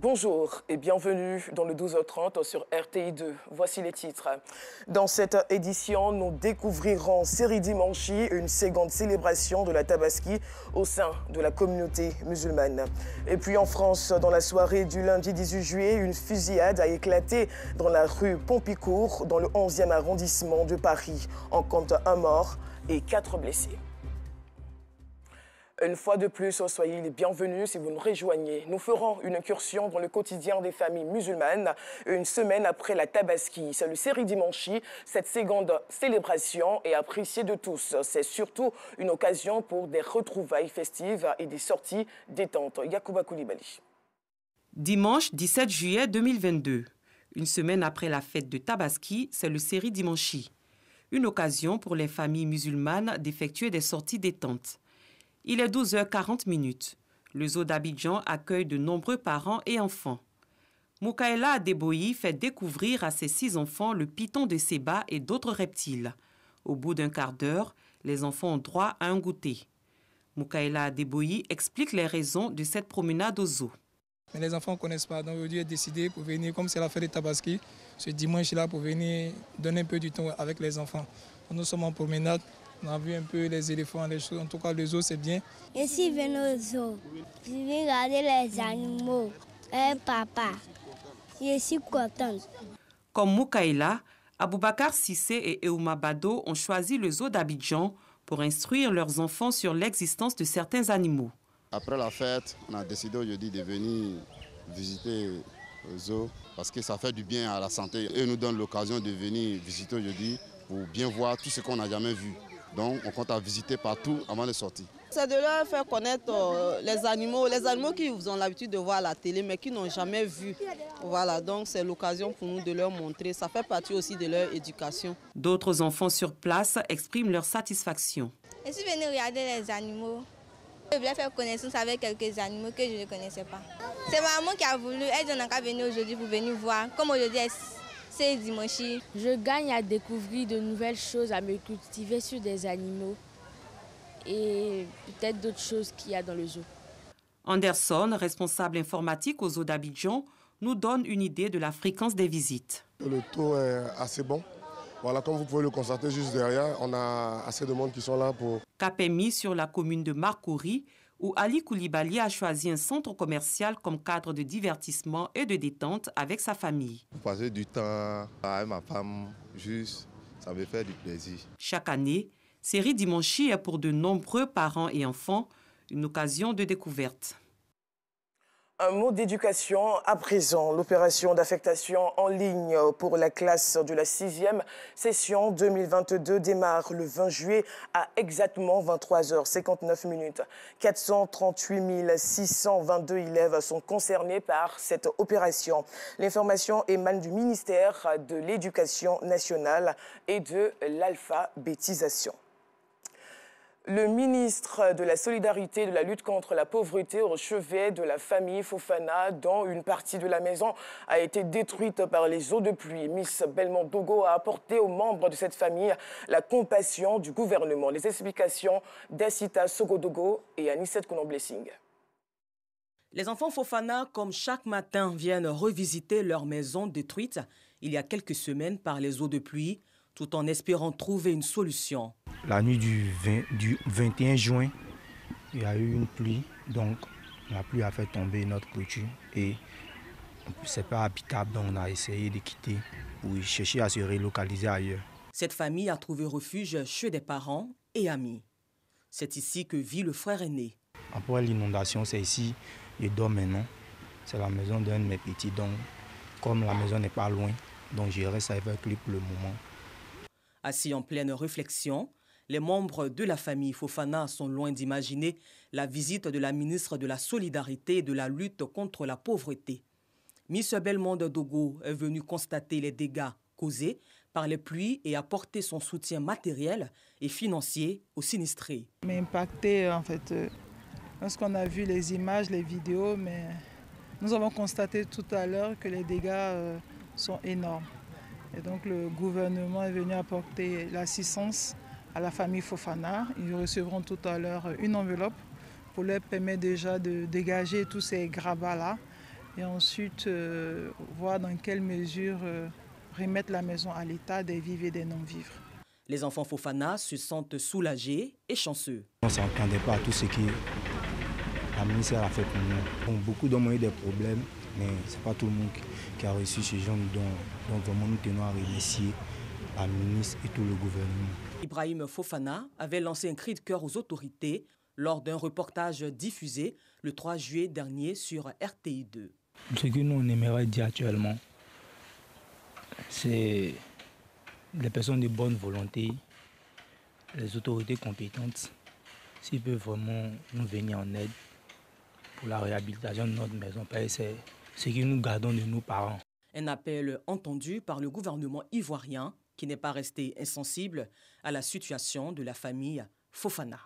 Bonjour et bienvenue dans le 12h30 sur RTI2. Voici les titres. Dans cette édition, nous découvrirons Seri Dimanche, une seconde célébration de la Tabaski au sein de la communauté musulmane. Et puis en France, dans la soirée du lundi 18 juillet, une fusillade a éclaté dans la rue Pompidou, dans le 11e arrondissement de Paris. On compte un mort et 4 blessés. Une fois de plus, soyez les bienvenus si vous nous rejoignez. Nous ferons une incursion dans le quotidien des familles musulmanes une semaine après la Tabaski. C'est le Seri Dimanche. Cette seconde célébration est appréciée de tous. C'est surtout une occasion pour des retrouvailles festives et des sorties détentes. Yacouba Koulibaly. Dimanche 17 juillet 2022. Une semaine après la fête de Tabaski, c'est le Seri Dimanche. Une occasion pour les familles musulmanes d'effectuer des sorties détentes. Il est 12h40. Le zoo d'Abidjan accueille de nombreux parents et enfants. Moukaïla Adeboyi fait découvrir à ses 6 enfants le python de Séba et d'autres reptiles. Au bout d'un quart d'heure, les enfants ont droit à un goûter. Moukaïla Adeboyi explique les raisons de cette promenade au zoo. Mais les enfants ne connaissent pas, donc aujourd'hui, j'ai décidé pour venir, comme c'est la fête de Tabaski, ce dimanche-là, pour venir donner un peu du temps avec les enfants. Nous sommes en promenade. On a vu un peu les éléphants, les choses. En tout cas, le zoo, c'est bien. Je suis venue au zoo. Je vais regarder les animaux. Papa, je suis contente. Comme Moukaïla, Aboubakar Sissé et Eouma Bado ont choisi le zoo d'Abidjan pour instruire leurs enfants sur l'existence de certains animaux. Après la fête, on a décidé aujourd'hui de venir visiter le zoo parce que ça fait du bien à la santé et nous donne l'occasion de venir visiter aujourd'hui pour bien voir tout ce qu'on n'a jamais vu. Donc on compte à visiter partout avant de sortir. C'est de leur faire connaître les animaux qu'ils ont l'habitude de voir à la télé mais qui n'ont jamais vu. Voilà, donc c'est l'occasion pour nous de leur montrer. Ça fait partie aussi de leur éducation. D'autres enfants sur place expriment leur satisfaction. Je suis venue regarder les animaux. Je voulais faire connaissance avec quelques animaux que je ne connaissais pas. C'est ma maman qui a voulu, elle n'a qu'à venir aujourd'hui pour venir voir. Comme aujourd'hui, c'est dimanche. Je gagne à découvrir de nouvelles choses, à me cultiver sur des animaux et peut-être d'autres choses qu'il y a dans le zoo. Anderson, responsable informatique au zoo d'Abidjan, nous donne une idée de la fréquence des visites. Le taux est assez bon. Voilà, comme vous pouvez le constater juste derrière, on a assez de monde qui sont là pour... Cap est mis sur la commune de Marcouri, où Ali Koulibaly a choisi un centre commercial comme cadre de divertissement et de détente avec sa famille. Passer du temps avec ma femme, juste, ça me fait du plaisir. Chaque année, Seri Dimanche est pour de nombreux parents et enfants une occasion de découverte. Un mot d'éducation à présent. L'opération d'affectation en ligne pour la classe de la 6e session 2022 démarre le 20 juillet à exactement 23h59. 438 622 élèves sont concernés par cette opération. L'information émane du ministère de l'Éducation nationale et de l'alphabétisation. Le ministre de la Solidarité et de la lutte contre la pauvreté au chevet de la famille Fofana, dont une partie de la maison a été détruite par les eaux de pluie. Miss Belmont Dogo a apporté aux membres de cette famille la compassion du gouvernement. Les explications d'Assita Sogodogo et Anissette Konon-Blessing. Les enfants Fofana, comme chaque matin, viennent revisiter leur maison détruite il y a quelques semaines par les eaux de pluie, tout en espérant trouver une solution. La nuit du 21 juin, il y a eu une pluie, donc la pluie a fait tomber notre clôture et c'est pas habitable, donc on a essayé de quitter pour chercher à se relocaliser ailleurs. Cette famille a trouvé refuge chez des parents et amis. C'est ici que vit le frère aîné. Après l'inondation, c'est ici, je dors maintenant. C'est la maison d'un de mes petits, donc comme la maison n'est pas loin, donc je reste avec lui pour le moment. Assis en pleine réflexion, les membres de la famille Fofana sont loin d'imaginer la visite de la ministre de la Solidarité et de la lutte contre la pauvreté. Miss Belmonde Dogo est venue constater les dégâts causés par les pluies et apporter son soutien matériel et financier aux sinistrés. Mais impacté en fait, lorsqu'on a vu les images, les vidéos, mais nous avons constaté tout à l'heure que les dégâts sont énormes. Et donc le gouvernement est venu apporter l'assistance à la famille Fofana. Ils recevront tout à l'heure une enveloppe pour leur permettre déjà de dégager tous ces grabats-là et ensuite voir dans quelle mesure remettre la maison à l'état des vivres et des non-vivres. Les enfants Fofana se sentent soulagés et chanceux. On ne s'entendait pas à tout ce que la ministère a fait pour nous. Bon, beaucoup d'hommes ont eu des problèmes, mais ce n'est pas tout le monde qui a reçu ce genre de dons. Donc vraiment, nous tenons à remercier la ministre et tout le gouvernement. Ibrahim Fofana avait lancé un cri de cœur aux autorités lors d'un reportage diffusé le 3 juillet dernier sur RTI2. Ce que nous on aimerait dire actuellement, c'est les personnes de bonne volonté, les autorités compétentes, s'ils peuvent vraiment nous venir en aide pour la réhabilitation de notre maison, c'est ce que nous gardons de nos parents. Un appel entendu par le gouvernement ivoirien qui n'est pas resté insensible à la situation de la famille Fofana.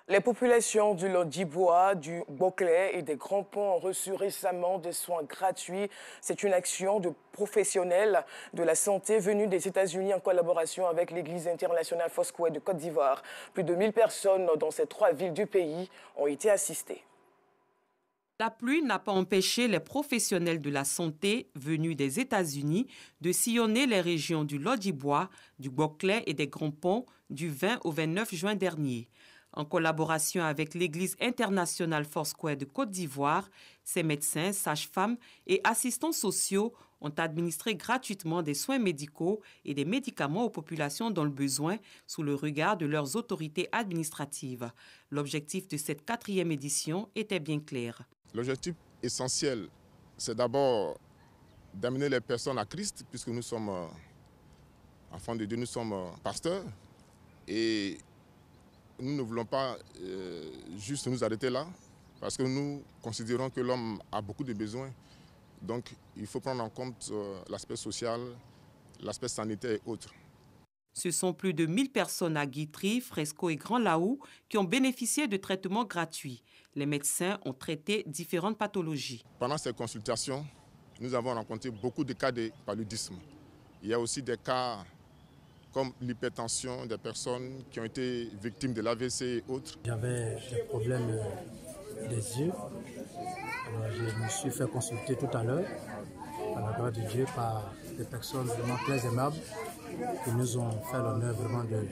Les populations du Lodibois, du Boclet et des Grands Ponts ont reçu récemment des soins gratuits. C'est une action de professionnels de la santé venus des États-Unis en collaboration avec l'Église internationale Foursquare de Côte d'Ivoire. Plus de 1000 personnes dans ces 3 villes du pays ont été assistées. La pluie n'a pas empêché les professionnels de la santé venus des États-Unis de sillonner les régions du Lodibois, du Boclet et des Grands Ponts du 20 au 29 juin dernier. En collaboration avec l'Église internationale Foursquare de Côte d'Ivoire, ces médecins, sages-femmes et assistants sociaux ont administré gratuitement des soins médicaux et des médicaments aux populations dans le besoin sous le regard de leurs autorités administratives. L'objectif de cette 4e édition était bien clair. L'objectif essentiel, c'est d'abord d'amener les personnes à Christ, puisque nous sommes enfants de Dieu, nous sommes pasteurs. Et nous ne voulons pas juste nous arrêter là, parce que nous considérons que l'homme a beaucoup de besoins. Donc il faut prendre en compte l'aspect social, l'aspect sanitaire et autres. Ce sont plus de 1000 personnes à Guitry, Fresco et Grand Laou qui ont bénéficié de traitements gratuits. Les médecins ont traité différentes pathologies. Pendant ces consultations, nous avons rencontré beaucoup de cas de paludisme. Il y a aussi des cas comme l'hypertension, des personnes qui ont été victimes de l'AVC et autres. J'avais des problèmes des yeux. Alors, je me suis fait consulter tout à l'heure, à la grâce de Dieu, par des personnes vraiment très aimables qui nous ont fait l'honneur vraiment de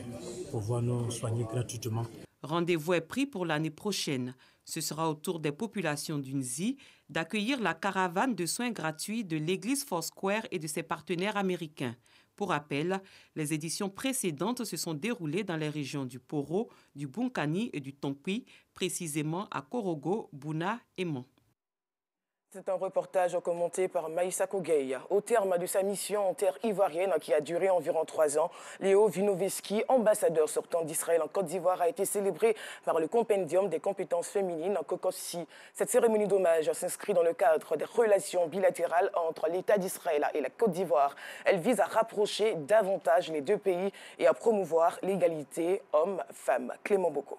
pouvoir nous soigner gratuitement. Rendez-vous est pris pour l'année prochaine. Ce sera au tour des populations d'Unzi d'accueillir la caravane de soins gratuits de l'Église Foursquare et de ses partenaires américains. Pour rappel, les éditions précédentes se sont déroulées dans les régions du Poro, du Bunkani et du Tonkwi, précisément à Korogo, Bouna et Mon. C'est un reportage commenté par Maïssa Kogei. Au terme de sa mission en terre ivoirienne qui a duré environ 3 ans, Léo Vinoveski, ambassadeur sortant d'Israël en Côte d'Ivoire, a été célébré par le Compendium des compétences féminines en Cocossi. Cette cérémonie d'hommage s'inscrit dans le cadre des relations bilatérales entre l'État d'Israël et la Côte d'Ivoire. Elle vise à rapprocher davantage les 2 pays et à promouvoir l'égalité hommes-femmes. Clément Boko.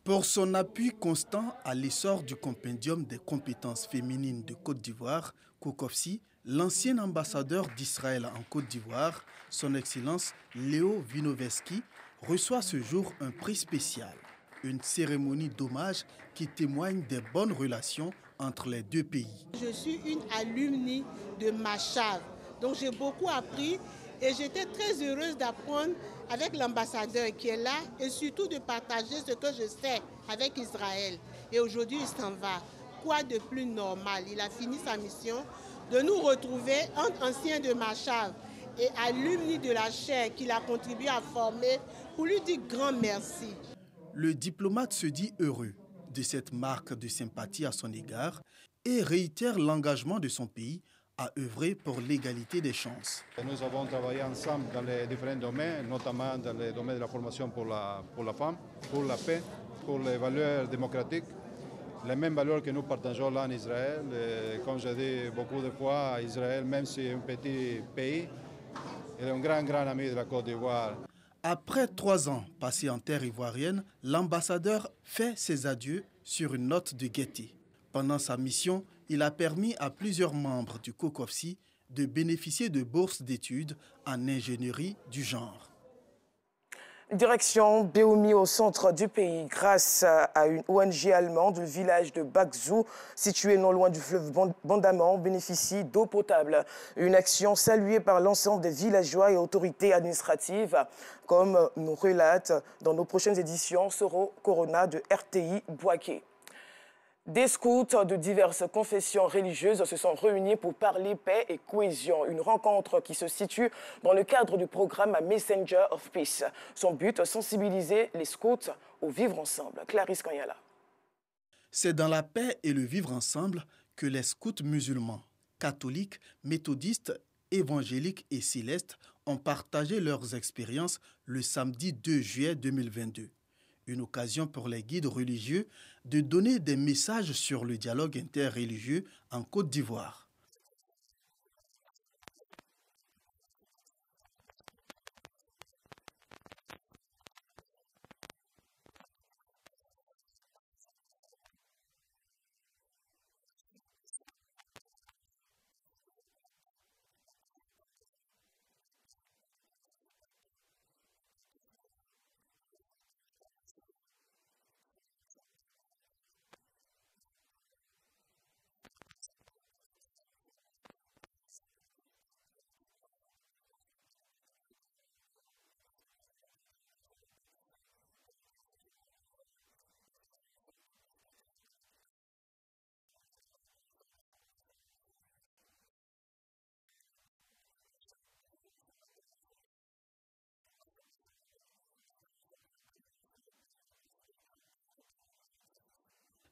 Pour son appui constant à l'essor du Compendium des compétences féminines de Côte d'Ivoire, COCOFSI, l'ancien ambassadeur d'Israël en Côte d'Ivoire, son Excellence Léo Vinoveski, reçoit ce jour un prix spécial, une cérémonie d'hommage qui témoigne des bonnes relations entre les 2 pays. Je suis une alumni de Machav, donc j'ai beaucoup appris et j'étais très heureuse d'apprendre avec l'ambassadeur qui est là et surtout de partager ce que je sais avec Israël. Et aujourd'hui, il s'en va. Quoi de plus normal? Il a fini sa mission de nous retrouver entre anciens de Machav et alumni de la chaire qu'il a contribué à former pour lui dire grand merci. Le diplomate se dit heureux de cette marque de sympathie à son égard et réitère l'engagement de son pays à œuvrer pour l'égalité des chances. Nous avons travaillé ensemble dans les différents domaines, notamment dans le domaine de la formation pour la femme, pour la paix, pour les valeurs démocratiques, les mêmes valeurs que nous partageons là en Israël. Et comme je dis beaucoup de fois, Israël, même si c'est un petit pays, il est un grand ami de la Côte d'Ivoire. Après 3 ans passés en terre ivoirienne, l'ambassadeur fait ses adieux sur une note de gaieté. Pendant sa mission, il a permis à plusieurs membres du COCOFSI de bénéficier de bourses d'études en ingénierie du genre. Direction Béoumi au centre du pays. Grâce à une ONG allemande, le village de Bakzou, situé non loin du fleuve Bandaman, bénéficie d'eau potable. Une action saluée par l'ensemble des villageois et autorités administratives, comme nous relate dans nos prochaines éditions Soro Corona de RTI Boaké. Des scouts de diverses confessions religieuses se sont réunis pour parler paix et cohésion. Une rencontre qui se situe dans le cadre du programme Messenger of Peace. Son but, sensibiliser les scouts au vivre ensemble. Clarisse Kanyala. C'est dans la paix et le vivre ensemble que les scouts musulmans, catholiques, méthodistes, évangéliques et célestes ont partagé leurs expériences le samedi 2 juillet 2022. Une occasion pour les guides religieux de donner des messages sur le dialogue interreligieux en Côte d'Ivoire.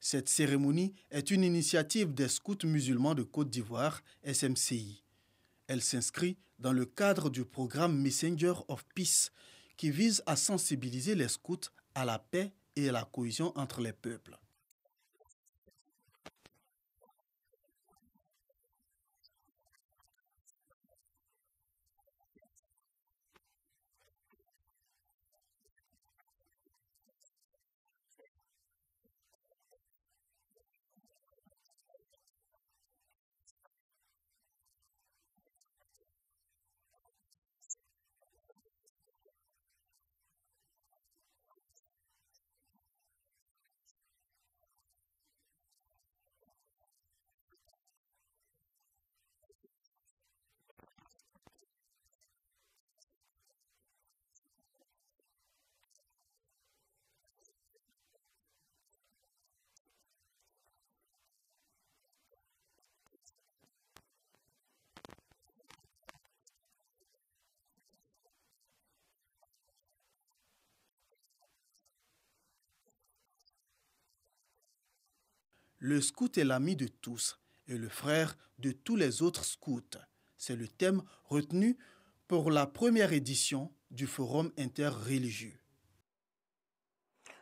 Cette cérémonie est une initiative des scouts musulmans de Côte d'Ivoire, SMCI. Elle s'inscrit dans le cadre du programme Messenger of Peace, qui vise à sensibiliser les scouts à la paix et à la cohésion entre les peuples. Le scout est l'ami de tous et le frère de tous les autres scouts. C'est le thème retenu pour la première édition du Forum interreligieux.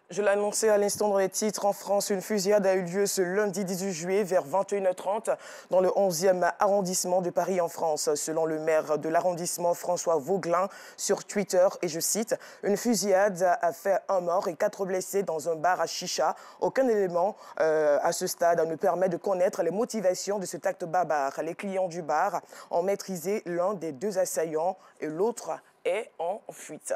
Je l'annonçais à l'instant dans les titres. En France, une fusillade a eu lieu ce lundi 18 juillet vers 21h30 dans le 11e arrondissement de Paris en France. Selon le maire de l'arrondissement, François Vauglin, sur Twitter, et je cite, « Une fusillade a fait un mort et 4 blessés dans un bar à Chicha. Aucun élément à ce stade ne permet de connaître les motivations de cet acte barbare. Les clients du bar ont maîtrisé l'un des 2 assaillants et l'autre est en fuite. »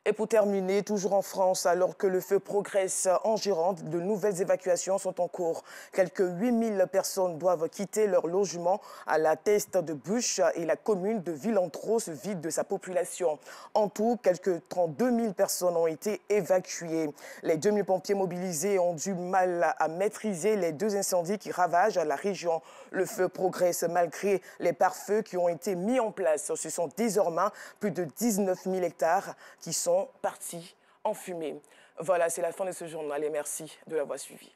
Et pour terminer, toujours en France, alors que le feu progresse en Gironde, de nouvelles évacuations sont en cours. Quelques 8000 personnes doivent quitter leur logement à la Teste de Buche et la commune de Villantrot se vide de sa population. En tout, quelques 32 000 personnes ont été évacuées. Les 2000 pompiers mobilisés ont du mal à maîtriser les 2 incendies qui ravagent la région. Le feu progresse malgré les pare-feux qui ont été mis en place. Ce sont désormais plus de 19 000 hectares qui sont partis en fumée. Voilà, c'est la fin de ce journal et merci de l'avoir suivi.